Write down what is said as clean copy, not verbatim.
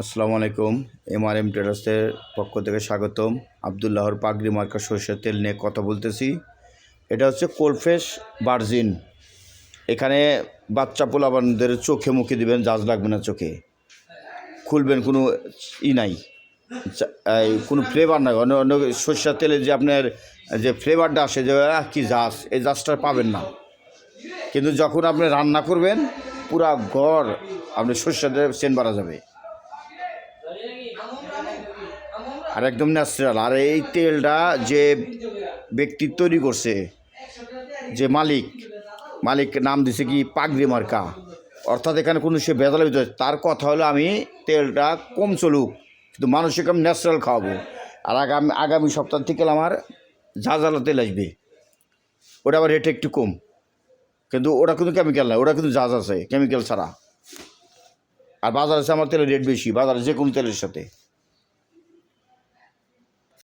আসসালামু আলাইকুম। এমআরএম ট্রেডার্সের পক্ষ থেকে স্বাগতম। আবদুল্লাহর পাগড়ি মার্কা সরষের তেল নিয়ে কথা বলতেছি। এটা হচ্ছে কোলফ্রেশ ভার্জিন। এখানে বাচ্চা পোলাপানদের চোখে মুখে দিবেন, জাজ লাগবে না চোখে, খুলবেন, কোনো নাই, কোনো ফ্লেভার নাই। অন্য অন্য সরষের তেলে যে আপনার যে ফ্লেভারটা আসে, যে কি জাজ, এই জাজটা পাবেন না। কিন্তু যখন আপনি রান্না করবেন, পুরা ঘর আপনি সরষের তেল সেন্ট বাড়া যাবে, আর একদম ন্যাচারাল। আর এই তেলটা যে ব্যক্তি তৈরি করছে, যে মালিক নাম দিছে কি পাগড়ি মার্কা, অর্থাৎ এখানে কোনো সে ভেজালের ভিতরে, তার কথা হলো আমি তেলটা কম চলুক, কিন্তু মানুষকে আমি ন্যাচারাল খাওয়াবো। আর আগামী সপ্তাহ থেকে আমার ঝাঁঝালো তেল আসবে, ওটা আবার রেট একটু কম, কিন্তু ওটা কিন্তু কেমিক্যাল নয়, ওটা কিন্তু ঝাঁজ আছে কেমিক্যাল ছাড়া। আর বাজার আছে আমার তেলের রেট বেশি, বাজারে যে কোনো তেলের সাথে।